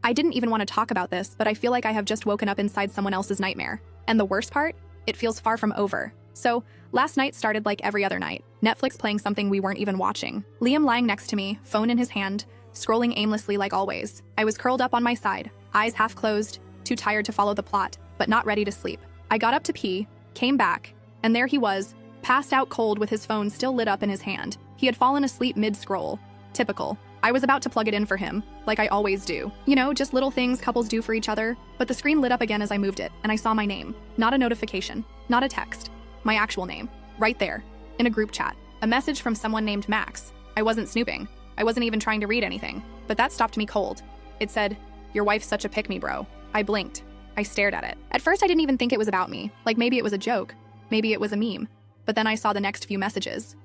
I didn't even want to talk about this, but I feel like I have just woken up inside someone else's nightmare. And the worst part? It feels far from over. So, last night started like every other night. Netflix playing something we weren't even watching. Liam lying next to me, phone in his hand, scrolling aimlessly like always. I was curled up on my side, eyes half closed, too tired to follow the plot, but not ready to sleep. I got up to pee, came back, and there he was, passed out cold with his phone still lit up in his hand. He had fallen asleep mid-scroll. Typical. I was about to plug it in for him, like I always do. You know, just little things couples do for each other. But the screen lit up again as I moved it, and I saw my name. Not a notification, not a text. My actual name. Right there. In a group chat. A message from someone named Max. I wasn't snooping. I wasn't even trying to read anything. But that stopped me cold. It said, "Your wife's such a pick-me, bro." I blinked. I stared at it. At first I didn't even think it was about me. Like maybe it was a joke. Maybe it was a meme. But then I saw the next few messages.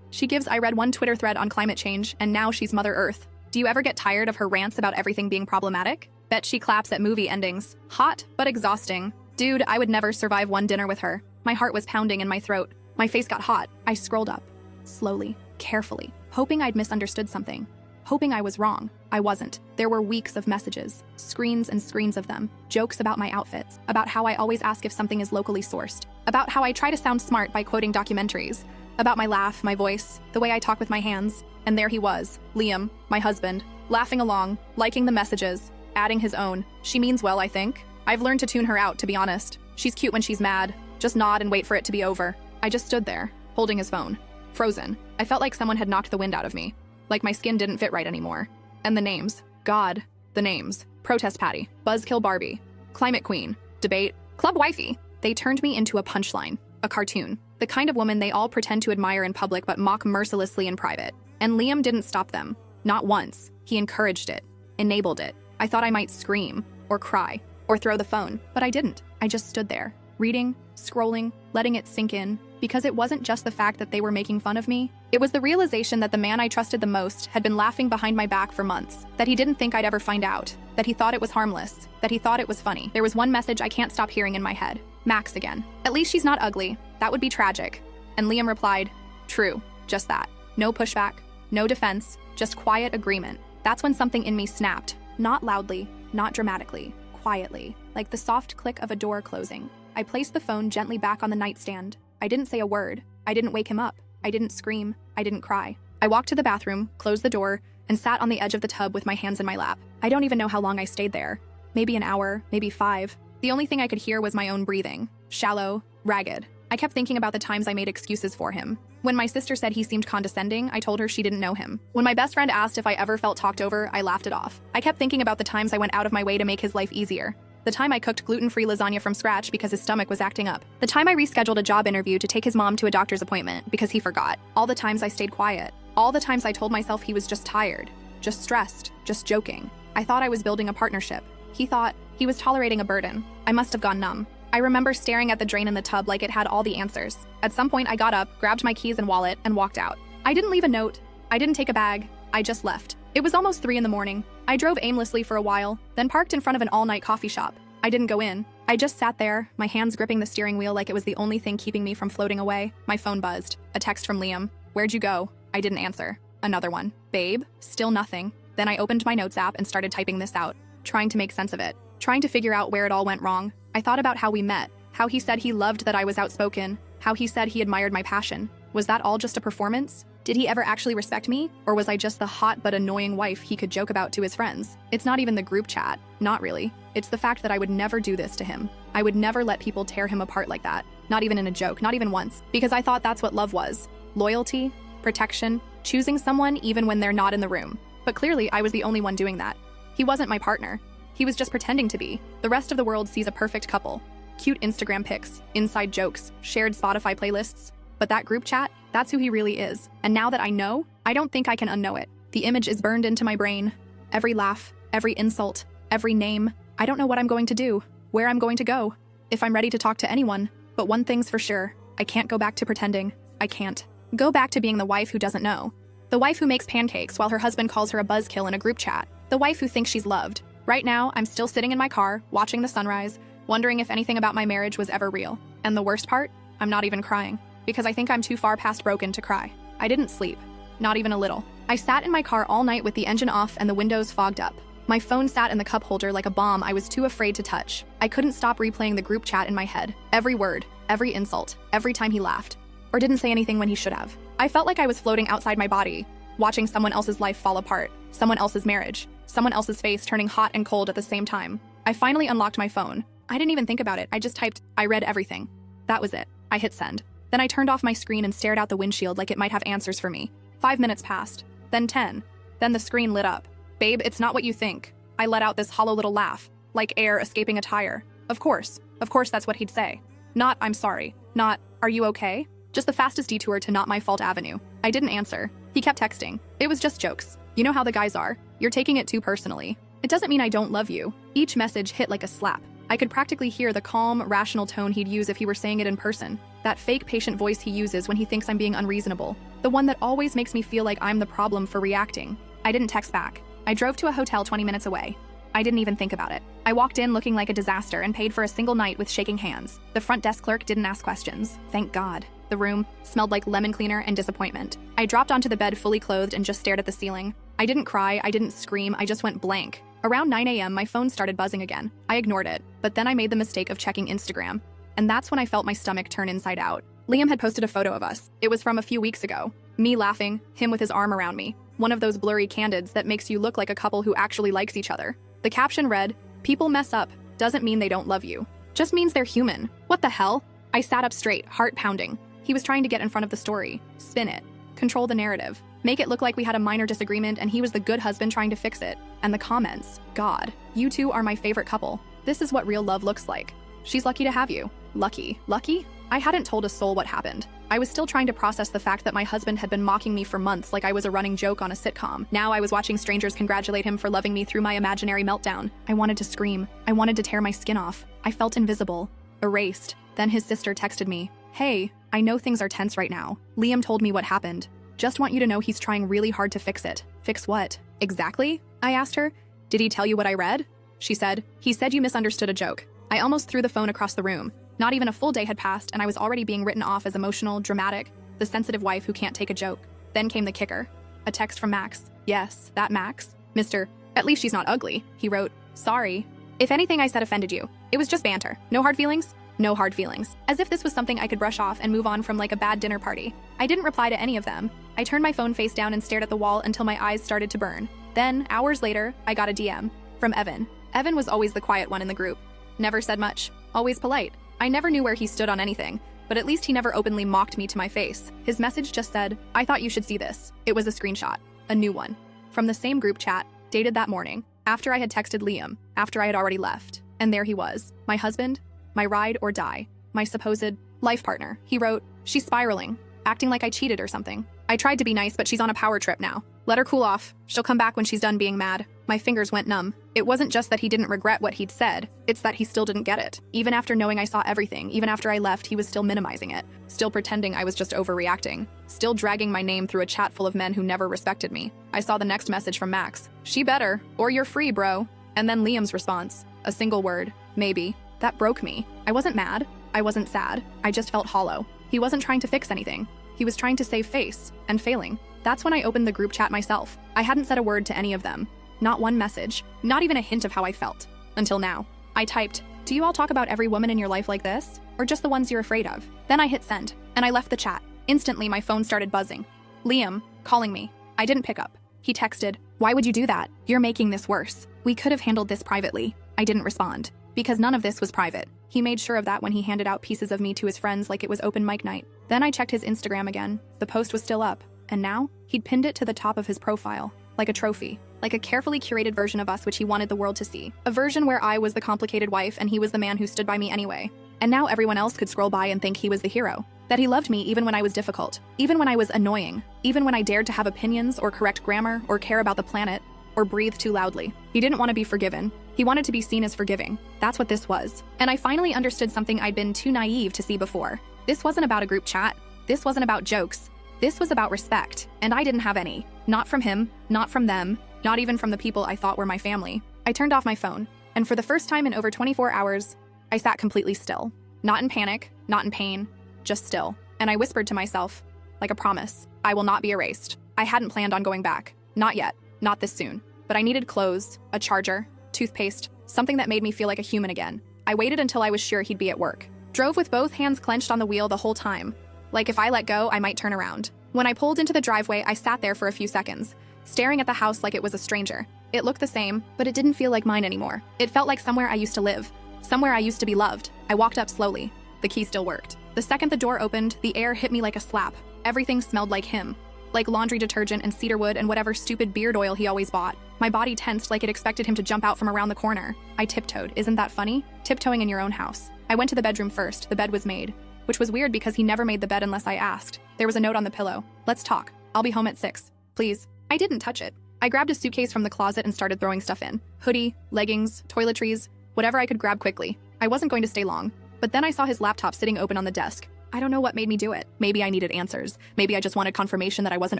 I read one Twitter thread on climate change, and now she's Mother Earth. Do you ever get tired of her rants about everything being problematic? Bet she claps at movie endings. Hot, but exhausting. Dude, I would never survive one dinner with her. My heart was pounding in my throat. My face got hot. I scrolled up. Slowly, carefully, hoping I'd misunderstood something. Hoping I was wrong. I wasn't. There were weeks of messages, screens and screens of them, jokes about my outfits, about how I always ask if something is locally sourced, about how I try to sound smart by quoting documentaries, about my laugh, my voice, the way I talk with my hands. And there he was, Liam, my husband, laughing along, liking the messages, adding his own. She means well, I think. I've learned to tune her out, to be honest. She's cute when she's mad. Just nod and wait for it to be over. I just stood there, holding his phone. Frozen. I felt like someone had knocked the wind out of me. Like my skin didn't fit right anymore. And the names. God. The names. Protest Patty. Buzzkill Barbie. Climate Queen. Debate. Club Wifey. They turned me into a punchline. A cartoon. The kind of woman they all pretend to admire in public but mock mercilessly in private. And Liam didn't stop them. Not once. He encouraged it. Enabled it. I thought I might scream. Or cry. Or throw the phone. But I didn't. I just stood there. Reading. Scrolling. Letting it sink in. Because it wasn't just the fact that they were making fun of me. It was the realization that the man I trusted the most had been laughing behind my back for months. That he didn't think I'd ever find out. That he thought it was harmless. That he thought it was funny. There was one message I can't stop hearing in my head. Max again. At least she's not ugly. That would be tragic. And Liam replied, "True. Just that. No pushback. No defense. Just quiet agreement." That's when something in me snapped. Not loudly. Not dramatically. Quietly. Like the soft click of a door closing. I placed the phone gently back on the nightstand. I didn't say a word. I didn't wake him up. I didn't scream. I didn't cry. I walked to the bathroom, closed the door, and sat on the edge of the tub with my hands in my lap. I don't even know how long I stayed there. Maybe an hour, maybe 5. The only thing I could hear was my own breathing. Shallow, ragged. I kept thinking about the times I made excuses for him. When my sister said he seemed condescending, I told her she didn't know him. When my best friend asked if I ever felt talked over, I laughed it off. I kept thinking about the times I went out of my way to make his life easier. The time I cooked gluten-free lasagna from scratch because his stomach was acting up. The time I rescheduled a job interview to take his mom to a doctor's appointment because he forgot. All the times I stayed quiet. All the times I told myself he was just tired, just stressed, just joking. I thought I was building a partnership. He thought he was tolerating a burden. I must have gone numb. I remember staring at the drain in the tub like it had all the answers. At some point, I got up, grabbed my keys and wallet, and walked out. I didn't leave a note. I didn't take a bag. I just left. It was almost 3 in the morning. I drove aimlessly for a while, then parked in front of an all-night coffee shop. I didn't go in. I just sat there, my hands gripping the steering wheel like it was the only thing keeping me from floating away. My phone buzzed. A text from Liam. "Where'd you go?" I didn't answer. Another one. "Babe?" Still nothing. Then I opened my notes app and started typing this out, trying to make sense of it, trying to figure out where it all went wrong. I thought about how we met, how he said he loved that I was outspoken, how he said he admired my passion. Was that all just a performance? Did he ever actually respect me? Or was I just the hot but annoying wife he could joke about to his friends? It's not even the group chat. Not really. It's the fact that I would never do this to him. I would never let people tear him apart like that. Not even in a joke, not even once. Because I thought that's what love was. Loyalty, protection, choosing someone even when they're not in the room. But clearly, I was the only one doing that. He wasn't my partner. He was just pretending to be. The rest of the world sees a perfect couple. Cute Instagram pics, inside jokes, shared Spotify playlists. But that group chat, that's who he really is. And now that I know, I don't think I can unknow it. The image is burned into my brain. Every laugh, every insult, every name. I don't know what I'm going to do, where I'm going to go, if I'm ready to talk to anyone. But one thing's for sure, I can't go back to pretending. I can't. Go back to being the wife who doesn't know. The wife who makes pancakes while her husband calls her a buzzkill in a group chat. The wife who thinks she's loved. Right now, I'm still sitting in my car, watching the sunrise, wondering if anything about my marriage was ever real. And the worst part? I'm not even crying. Because I think I'm too far past broken to cry. I didn't sleep. Not even a little. I sat in my car all night with the engine off and the windows fogged up. My phone sat in the cup holder like a bomb I was too afraid to touch. I couldn't stop replaying the group chat in my head. Every word, every insult, every time he laughed. Or didn't say anything when he should have. I felt like I was floating outside my body, watching someone else's life fall apart, someone else's marriage, someone else's face turning hot and cold at the same time. I finally unlocked my phone. I didn't even think about it. I just typed, I read everything. That was it. I hit send. Then I turned off my screen and stared out the windshield like it might have answers for me. 5 minutes passed. Then 10. Then the screen lit up. Babe, it's not what you think. I let out this hollow little laugh, like air escaping a tire. Of course that's what he'd say. Not, I'm sorry. Not, are you okay? Just the fastest detour to Not My Fault Avenue. I didn't answer. He kept texting. It was just jokes. You know how the guys are. You're taking it too personally. It doesn't mean I don't love you. Each message hit like a slap. I could practically hear the calm, rational tone he'd use if he were saying it in person. That fake, patient voice he uses when he thinks I'm being unreasonable. The one that always makes me feel like I'm the problem for reacting. I didn't text back. I drove to a hotel 20 minutes away. I didn't even think about it. I walked in looking like a disaster and paid for a single night with shaking hands. The front desk clerk didn't ask questions. Thank God. The room smelled like lemon cleaner and disappointment. I dropped onto the bed fully clothed and just stared at the ceiling. I didn't cry, I didn't scream, I just went blank. Around 9 a.m., my phone started buzzing again. I ignored it, but then I made the mistake of checking Instagram. And that's when I felt my stomach turn inside out. Liam had posted a photo of us. It was from a few weeks ago. Me laughing, him with his arm around me. One of those blurry candids that makes you look like a couple who actually likes each other. The caption read, "People mess up, doesn't mean they don't love you. Just means they're human." What the hell? I sat up straight, heart pounding. He was trying to get in front of the story, spin it, control the narrative, make it look like we had a minor disagreement and he was the good husband trying to fix it. And the comments, God, you two are my favorite couple. This is what real love looks like. She's lucky to have you. Lucky? Lucky? I hadn't told a soul what happened. I was still trying to process the fact that my husband had been mocking me for months like I was a running joke on a sitcom. Now I was watching strangers congratulate him for loving me through my imaginary meltdown. I wanted to scream. I wanted to tear my skin off. I felt invisible, erased. Then his sister texted me, "Hey, I know things are tense right now. Liam told me what happened. Just want you to know he's trying really hard to fix it." Fix what? Exactly? I asked her. Did he tell you what I read? She said, "He said you misunderstood a joke." I almost threw the phone across the room. Not even a full day had passed and I was already being written off as emotional, dramatic, the sensitive wife who can't take a joke. Then came the kicker. A text from Max. Yes, that Max. Mr. At least she's not ugly. He wrote, "Sorry. If anything I said offended you. It was just banter. No hard feelings?" No hard feelings. As if this was something I could brush off and move on from like a bad dinner party. I didn't reply to any of them. I turned my phone face down and stared at the wall until my eyes started to burn. Then, hours later, I got a DM. From Evan. Evan was always the quiet one in the group. Never said much. Always polite. I never knew where he stood on anything, but at least he never openly mocked me to my face. His message just said, "I thought you should see this." It was a screenshot. A new one. From the same group chat, dated that morning, after I had texted Liam, after I had already left. And there he was. My husband, my ride or die, my supposed life partner. He wrote, "She's spiraling, acting like I cheated or something. I tried to be nice, but she's on a power trip now. Let her cool off. She'll come back when she's done being mad." My fingers went numb. It wasn't just that he didn't regret what he'd said, it's that he still didn't get it. Even after knowing I saw everything, even after I left, he was still minimizing it, still pretending I was just overreacting, still dragging my name through a chat full of men who never respected me. I saw the next message from Max. "She better, or you're free, bro." And then Liam's response. A single word. Maybe. That broke me. I wasn't mad. I wasn't sad. I just felt hollow. He wasn't trying to fix anything. He was trying to save face, and failing. That's when I opened the group chat myself. I hadn't said a word to any of them. Not one message. Not even a hint of how I felt. Until now. I typed, "Do you all talk about every woman in your life like this? Or just the ones you're afraid of?" Then I hit send, and I left the chat. Instantly, my phone started buzzing. Liam, calling me. I didn't pick up. He texted, "Why would you do that? You're making this worse. We could have handled this privately." I didn't respond. Because none of this was private. He made sure of that when he handed out pieces of me to his friends like it was open mic night. Then I checked his Instagram again. The post was still up. And now, he'd pinned it to the top of his profile. Like a trophy. Like a carefully curated version of us which he wanted the world to see. A version where I was the complicated wife and he was the man who stood by me anyway. And now everyone else could scroll by and think he was the hero. That he loved me even when I was difficult. Even when I was annoying. Even when I dared to have opinions or correct grammar or care about the planet. Or breathe too loudly. He didn't want to be forgiven. He wanted to be seen as forgiving. That's what this was. And I finally understood something I'd been too naive to see before. This wasn't about a group chat. This wasn't about jokes. This was about respect. And I didn't have any. Not from him, not from them, not even from the people I thought were my family. I turned off my phone. And for the first time in over 24 hours, I sat completely still. Not in panic, not in pain, just still. And I whispered to myself, like a promise, I will not be erased. I hadn't planned on going back. Not yet. Not this soon. but I needed clothes, a charger, toothpaste, something that made me feel like a human again. I waited until I was sure he'd be at work. Drove with both hands clenched on the wheel the whole time. Like if I let go, I might turn around. When I pulled into the driveway, I sat there for a few seconds, staring at the house like it was a stranger. It looked the same, but it didn't feel like mine anymore. It felt like somewhere I used to live, somewhere I used to be loved. I walked up slowly. The key still worked. The second the door opened, the air hit me like a slap. Everything smelled like him, like laundry detergent and cedarwood and whatever stupid beard oil he always bought. My body tensed like it expected him to jump out from around the corner. I tiptoed. Isn't that funny? Tiptoeing in your own house. I went to the bedroom first. The bed was made, which was weird because he never made the bed unless I asked. There was a note on the pillow. Let's talk. I'll be home at 6. Please. I didn't touch it. I grabbed a suitcase from the closet and started throwing stuff in. Hoodie, leggings, toiletries, whatever I could grab quickly. I wasn't going to stay long, but then I saw his laptop sitting open on the desk. I don't know what made me do it. Maybe I needed answers. Maybe I just wanted confirmation that I wasn't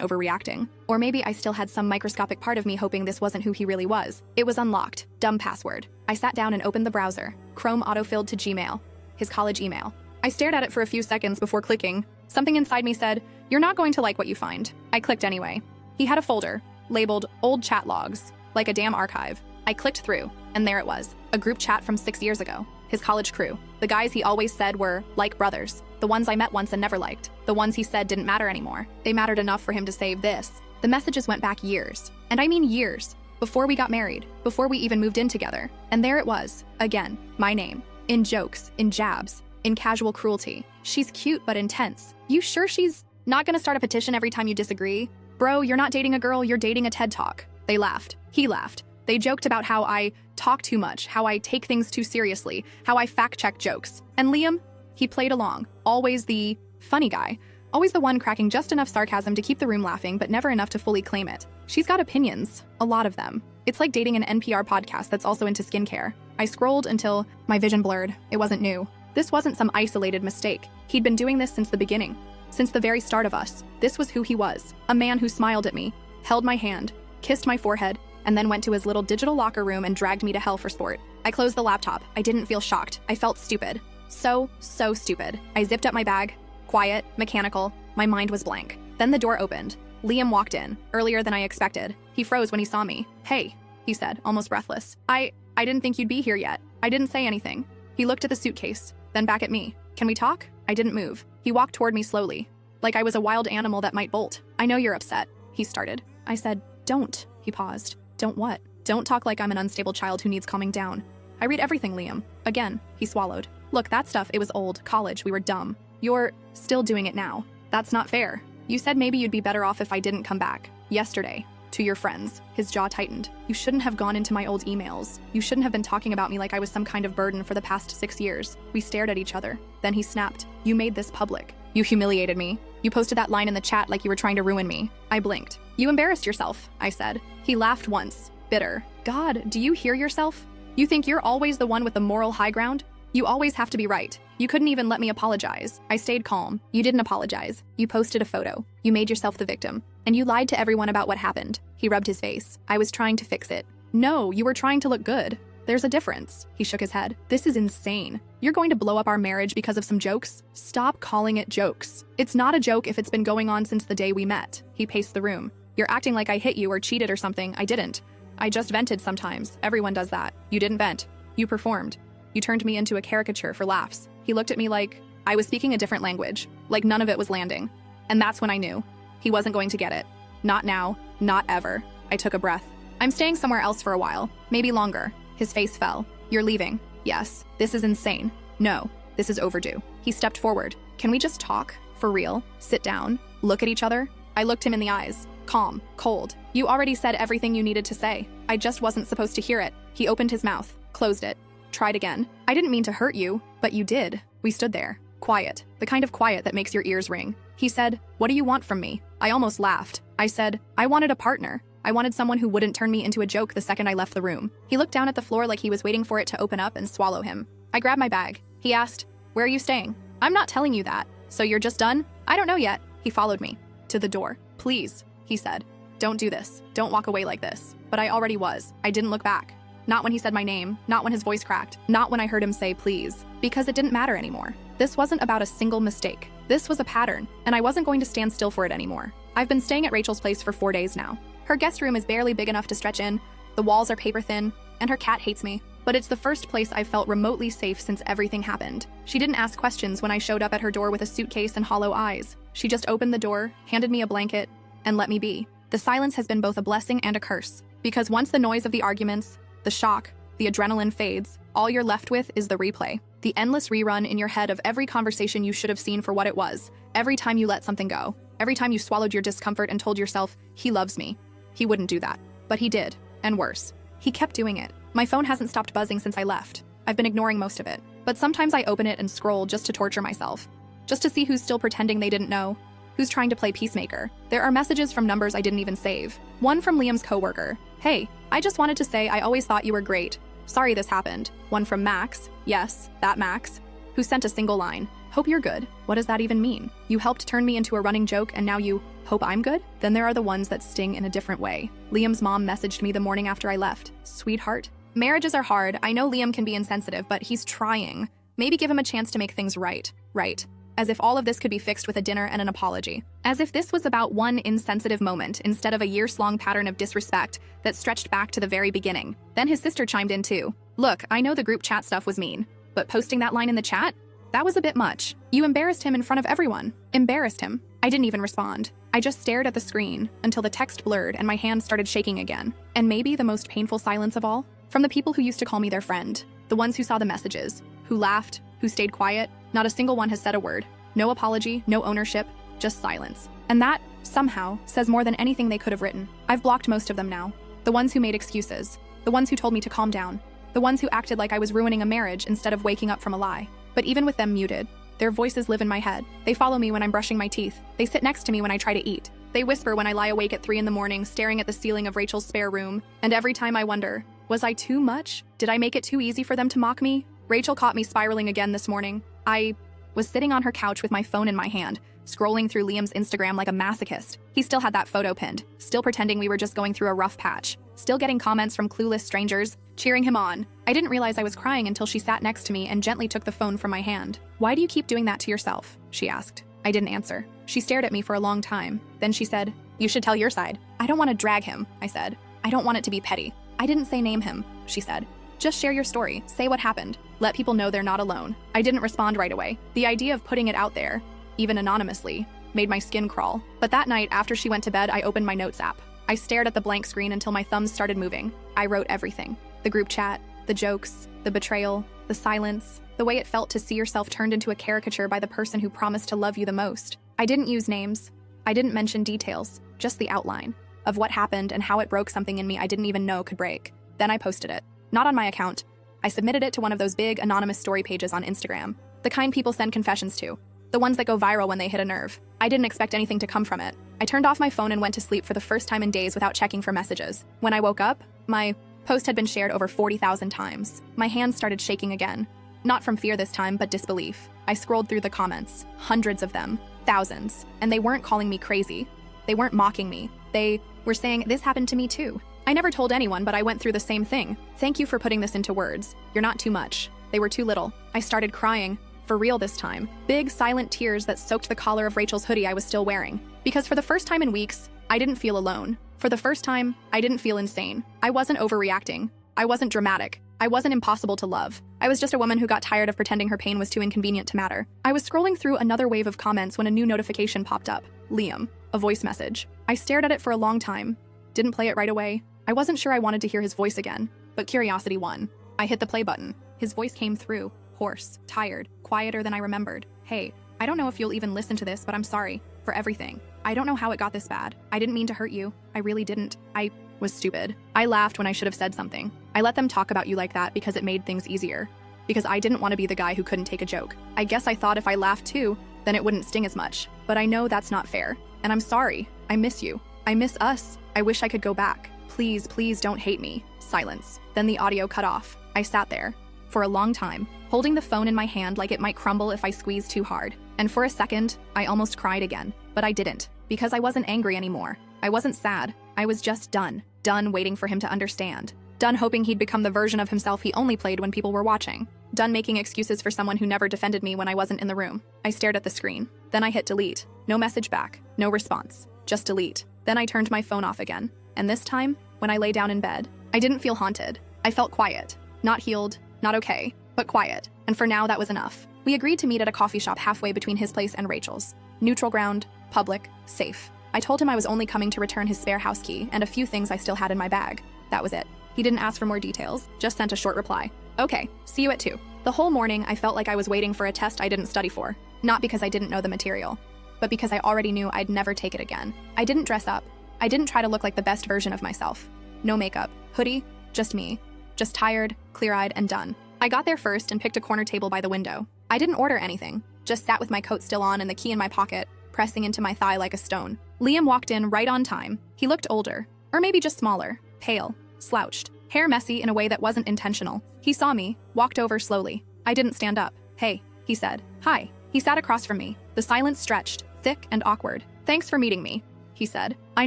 overreacting. Or maybe I still had some microscopic part of me hoping this wasn't who he really was. It was unlocked. Dumb password. I sat down and opened the browser. Chrome autofilled to Gmail. His college email. I stared at it for a few seconds before clicking. Something inside me said, "You're not going to like what you find." I clicked anyway. He had a folder, labeled Old Chat Logs, like a damn archive. I clicked through, and there it was. A group chat from 6 years ago. His college crew. The guys he always said were like brothers. The ones I met once and never liked. The ones he said didn't matter anymore. They mattered enough for him to save this. The messages went back years. And I mean years. Before we got married. Before we even moved in together. And there it was. Again. My name. In jokes. In jabs. In casual cruelty. She's cute but intense. You sure she's not gonna start a petition every time you disagree? Bro, you're not dating a girl, you're dating a TED Talk. They laughed. He laughed. They joked about how I talk too much, how I take things too seriously, how I fact-check jokes. And Liam, he played along. Always the funny guy. Always the one cracking just enough sarcasm to keep the room laughing, but never enough to fully claim it. She's got opinions. A lot of them. It's like dating an NPR podcast that's also into skincare. I scrolled until my vision blurred. It wasn't new. This wasn't some isolated mistake. He'd been doing this since the beginning. Since the very start of us. This was who he was. A man who smiled at me, held my hand, kissed my forehead, and then went to his little digital locker room and dragged me to hell for sport. I closed the laptop. I didn't feel shocked. I felt stupid. So stupid. I zipped up my bag. Quiet, mechanical. My mind was blank. Then the door opened. Liam walked in, earlier than I expected. He froze when he saw me. "Hey," he said, almost breathless. I didn't think you'd be here yet. I didn't say anything. He looked at the suitcase, then back at me. "Can we talk?" I didn't move. He walked toward me slowly, like I was a wild animal that might bolt. "I know you're upset," he started. I said, "Don't." He paused. "Don't what?" "Don't talk like I'm an unstable child who needs calming down. I read everything, Liam." Again, he swallowed. "Look, that stuff, it was old. College, we were dumb. You're still doing it now. That's not fair. You said maybe you'd be better off if I didn't come back. Yesterday. To your friends." His jaw tightened. "You shouldn't have gone into my old emails. You shouldn't have been talking about me like I was some kind of burden for the past 6 years." We stared at each other. Then he snapped. "You made this public. You humiliated me. You posted that line in the chat like you were trying to ruin me." I blinked. "You embarrassed yourself," I said. He laughed once, bitter. "God, do you hear yourself? You think you're always the one with the moral high ground? You always have to be right. You couldn't even let me apologize." I stayed calm. "You didn't apologize. You posted a photo. You made yourself the victim. And you lied to everyone about what happened." He rubbed his face. "I was trying to fix it." "No, you were trying to look good. There's a difference." He shook his head. "This is insane. You're going to blow up our marriage because of some jokes? Stop calling it jokes. It's not a joke if it's been going on since the day we met." He paced the room. "You're acting like I hit you or cheated or something. I didn't. I just vented sometimes. Everyone does that. You didn't vent. You performed. You turned me into a caricature for laughs." He looked at me like I was speaking a different language, like none of it was landing. And that's when I knew. He wasn't going to get it. Not now. Not ever. I took a breath. "I'm staying somewhere else for a while. Maybe longer." His face fell. "You're leaving?" "Yes. This is insane." "No. This is overdue." He stepped forward. "Can we just talk? For real? Sit down? Look at each other?" I looked him in the eyes. Calm. Cold. "You already said everything you needed to say. I just wasn't supposed to hear it." He opened his mouth. Closed it. Tried again. "I didn't mean to hurt you, but you did." We stood there. Quiet. The kind of quiet that makes your ears ring. He said, "What do you want from me?" I almost laughed. I said, "I wanted a partner. I wanted someone who wouldn't turn me into a joke the second I left the room." He looked down at the floor like he was waiting for it to open up and swallow him. I grabbed my bag. He asked, "Where are you staying?" "I'm not telling you that." "So you're just done?" "I don't know yet." He followed me. To the door. "Please," he said. "Don't do this. Don't walk away like this." But I already was. I didn't look back. Not when he said my name, not when his voice cracked, not when I heard him say please. Because it didn't matter anymore. This wasn't about a single mistake. This was a pattern, and I wasn't going to stand still for it anymore. I've been staying at Rachel's place for 4 days now. Her guest room is barely big enough to stretch in, The walls are paper thin, and her cat hates me. But it's the first place I've felt remotely safe since everything happened. She didn't ask questions when I showed up at her door with a suitcase and hollow eyes. She just opened the door, handed me a blanket, and let me be. The silence has been both a blessing and a curse. Because once the noise of the arguments, the shock, the adrenaline fades, all you're left with is the replay. The endless rerun in your head of every conversation you should have seen for what it was. Every time you let something go. Every time you swallowed your discomfort and told yourself, he loves me. He wouldn't do that. But he did. And worse. He kept doing it. My phone hasn't stopped buzzing since I left. I've been ignoring most of it. But sometimes I open it and scroll just to torture myself. Just to see who's still pretending they didn't know. Who's trying to play peacemaker. There are messages from numbers I didn't even save. One from Liam's coworker. Hey, I just wanted to say I always thought you were great. Sorry this happened. One from Max. Yes, that Max. Who sent a single line. Hope you're good. What does that even mean? You helped turn me into a running joke and now you hope I'm good? Then there are the ones that sting in a different way. Liam's mom messaged me the morning after I left. Sweetheart. Marriages are hard. I know Liam can be insensitive, but he's trying. Maybe give him a chance to make things right. Right. As if all of this could be fixed with a dinner and an apology. As if this was about one insensitive moment instead of a years-long pattern of disrespect that stretched back to the very beginning. Then his sister chimed in too. Look, I know the group chat stuff was mean, but posting that line in the chat? That was a bit much. You embarrassed him in front of everyone. Embarrassed him. I didn't even respond. I just stared at the screen until the text blurred and my hand started shaking again. And maybe the most painful silence of all? From the people who used to call me their friend. The ones who saw the messages. Who laughed. Who stayed quiet. Not a single one has said a word. No apology, no ownership, just silence. And that, somehow, says more than anything they could have written. I've blocked most of them now. The ones who made excuses. The ones who told me to calm down. The ones who acted like I was ruining a marriage instead of waking up from a lie. But even with them muted, their voices live in my head. They follow me when I'm brushing my teeth. They sit next to me when I try to eat. They whisper when I lie awake at 3 in the morning, staring at the ceiling of Rachel's spare room. And every time I wonder, was I too much? Did I make it too easy for them to mock me? Rachel caught me spiraling again this morning. I was sitting on her couch with my phone in my hand, scrolling through Liam's Instagram like a masochist. He still had that photo pinned, still pretending we were just going through a rough patch, still getting comments from clueless strangers, cheering him on. I didn't realize I was crying until she sat next to me and gently took the phone from my hand. Why do you keep doing that to yourself? She asked. I didn't answer. She stared at me for a long time. Then she said, you should tell your side. I don't want to drag him, I said. I don't want it to be petty. I didn't say name him, she said. Just share your story, say what happened. Let people know they're not alone. I didn't respond right away. The idea of putting it out there, even anonymously, made my skin crawl. But that night, after she went to bed, I opened my notes app. I stared at the blank screen until my thumbs started moving. I wrote everything. The group chat, the jokes, the betrayal, the silence, the way it felt to see yourself turned into a caricature by the person who promised to love you the most. I didn't use names. I didn't mention details, just the outline of what happened and how it broke something in me I didn't even know could break. Then I posted it. Not on my account. I submitted it to one of those big, anonymous story pages on Instagram. The kind people send confessions to. The ones that go viral when they hit a nerve. I didn't expect anything to come from it. I turned off my phone and went to sleep for the first time in days without checking for messages. When I woke up, my post had been shared over 40,000 times. My hands started shaking again. Not from fear this time, but disbelief. I scrolled through the comments. Hundreds of them. Thousands. And they weren't calling me crazy. They weren't mocking me. They were saying, this happened to me too. I never told anyone, but I went through the same thing. Thank you for putting this into words. You're not too much. They were too little. I started crying. For real this time. Big, silent tears that soaked the collar of Rachel's hoodie I was still wearing. Because for the first time in weeks, I didn't feel alone. For the first time, I didn't feel insane. I wasn't overreacting. I wasn't dramatic. I wasn't impossible to love. I was just a woman who got tired of pretending her pain was too inconvenient to matter. I was scrolling through another wave of comments when a new notification popped up. Liam. A voice message. I stared at it for a long time. Didn't play it right away. I wasn't sure I wanted to hear his voice again, but curiosity won. I hit the play button. His voice came through, hoarse, tired, quieter than I remembered. Hey, I don't know if you'll even listen to this, but I'm sorry for everything. I don't know how it got this bad. I didn't mean to hurt you. I really didn't. I was stupid. I laughed when I should have said something. I let them talk about you like that because it made things easier. Because I didn't want to be the guy who couldn't take a joke. I guess I thought if I laughed too, then it wouldn't sting as much. But I know that's not fair. And I'm sorry. I miss you. I miss us. I wish I could go back. Please, please don't hate me. Silence. Then the audio cut off. I sat there for a long time, holding the phone in my hand like it might crumble if I squeezed too hard. And for a second, I almost cried again. But I didn't, because I wasn't angry anymore. I wasn't sad. I was just done. Done waiting for him to understand. Done hoping he'd become the version of himself he only played when people were watching. Done making excuses for someone who never defended me when I wasn't in the room. I stared at the screen. Then I hit delete. No message back. No response. Just delete. Then I turned my phone off again. And this time, when I lay down in bed, I didn't feel haunted. I felt quiet. Not healed, not okay, but quiet. And for now, that was enough. We agreed to meet at a coffee shop halfway between his place and Rachel's. Neutral ground, public, safe. I told him I was only coming to return his spare house key and a few things I still had in my bag. That was it. He didn't ask for more details, just sent a short reply. Okay, see you at 2. The whole morning, I felt like I was waiting for a test I didn't study for. Not because I didn't know the material, but because I already knew I'd never take it again. I didn't dress up. I didn't try to look like the best version of myself. No makeup, hoodie, just me. Just tired, clear-eyed, and done. I got there first and picked a corner table by the window. I didn't order anything, just sat with my coat still on and the key in my pocket, pressing into my thigh like a stone. Liam walked in right on time. He looked older, or maybe just smaller, pale, slouched, hair messy in a way that wasn't intentional. He saw me, walked over slowly. I didn't stand up. Hey, he said. Hi. He sat across from me. The silence stretched, thick and awkward. Thanks for meeting me, he said. I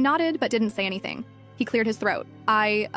nodded but didn't say anything. He cleared his throat. I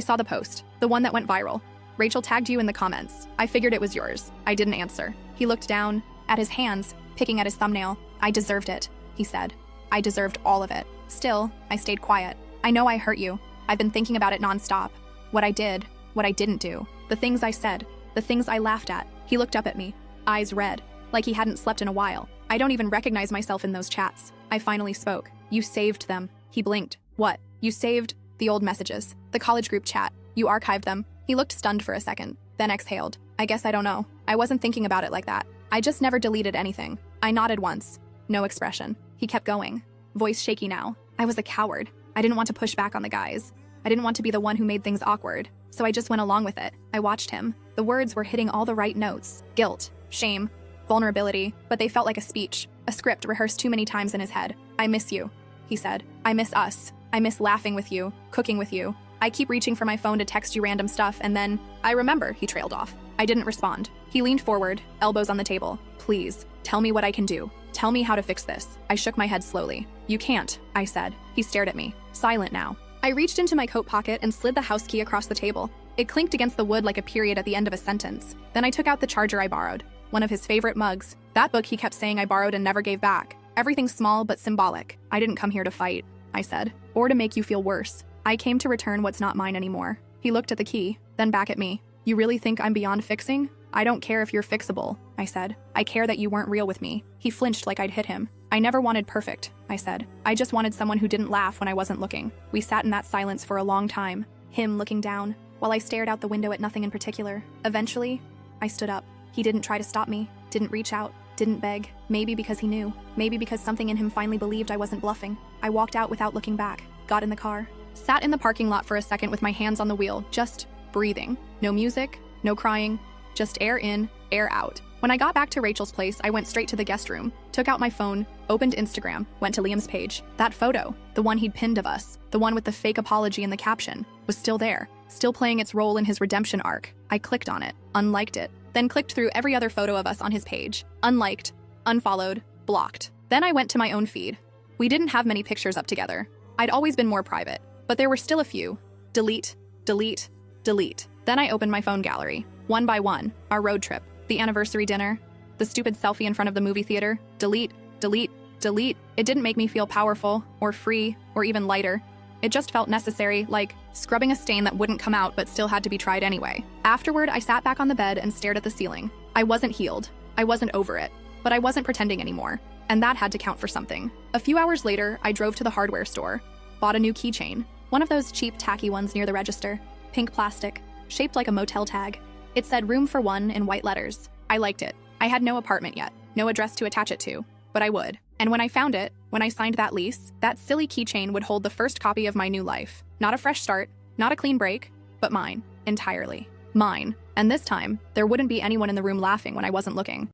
saw the post, the one that went viral. Rachel tagged you in the comments. I figured it was yours. I didn't answer. He looked down, at his hands, picking at his thumbnail. I deserved it, he said. I deserved all of it. Still, I stayed quiet. I know I hurt you. I've been thinking about it nonstop. What I did, what I didn't do. The things I said, the things I laughed at. He looked up at me, eyes red, like he hadn't slept in a while. I don't even recognize myself in those chats. I finally spoke. You saved them. He blinked. What? You saved the old messages, the college group chat. You archived them. He looked stunned for a second, then exhaled. I guess I don't know. I wasn't thinking about it like that. I just never deleted anything. I nodded once. No expression. He kept going, voice shaky now. I was a coward. I didn't want to push back on the guys. I didn't want to be the one who made things awkward, so I just went along with it. I watched him. The words were hitting all the right notes. Guilt, shame, vulnerability, but they felt like a speech, a script rehearsed too many times in his head. I miss you, he said. I miss us. I miss laughing with you, cooking with you. I keep reaching for my phone to text you random stuff, and then, I remember, he trailed off. I didn't respond. He leaned forward, elbows on the table. Please, tell me what I can do. Tell me how to fix this. I shook my head slowly. You can't, I said. He stared at me, silent now. I reached into my coat pocket and slid the house key across the table. It clinked against the wood like a period at the end of a sentence. Then I took out the charger I borrowed, one of his favorite mugs. That book he kept saying I borrowed and never gave back. Everything small but symbolic. I didn't come here to fight, I said, or to make you feel worse. I came to return what's not mine anymore. He looked at the key, then back at me. You really think I'm beyond fixing? I don't care if you're fixable, I said. I care that you weren't real with me. He flinched like I'd hit him. I never wanted perfect, I said. I just wanted someone who didn't laugh when I wasn't looking. We sat in that silence for a long time, him looking down, while I stared out the window at nothing in particular. Eventually, I stood up. He didn't try to stop me, didn't reach out, didn't beg. Maybe because he knew. Maybe because something in him finally believed I wasn't bluffing. I walked out without looking back, got in the car, sat in the parking lot for a second with my hands on the wheel, just breathing. No music, no crying, just air in, air out. When I got back to Rachel's place, I went straight to the guest room, took out my phone, opened Instagram, went to Liam's page. That photo, the one he'd pinned of us, the one with the fake apology in the caption, was still there, still playing its role in his redemption arc. I clicked on it, unliked it, then clicked through every other photo of us on his page. Unliked, unfollowed, blocked. Then I went to my own feed. We didn't have many pictures up together. I'd always been more private, but there were still a few. Delete, delete, delete. Then I opened my phone gallery, one by one. Our road trip, the anniversary dinner, the stupid selfie in front of the movie theater. Delete, delete, delete. It didn't make me feel powerful, or free, or even lighter. It just felt necessary, like scrubbing a stain that wouldn't come out but still had to be tried anyway. Afterward, I sat back on the bed and stared at the ceiling. I wasn't healed. I wasn't over it. But I wasn't pretending anymore. And that had to count for something. A few hours later, I drove to the hardware store, bought a new keychain, one of those cheap, tacky ones near the register, pink plastic, shaped like a motel tag. It said room for one in white letters. I liked it. I had no apartment yet, no address to attach it to, but I would. And when I found it, when I signed that lease, that silly keychain would hold the first copy of my new life. Not a fresh start, not a clean break, but mine, entirely. Mine. And this time, there wouldn't be anyone in the room laughing when I wasn't looking.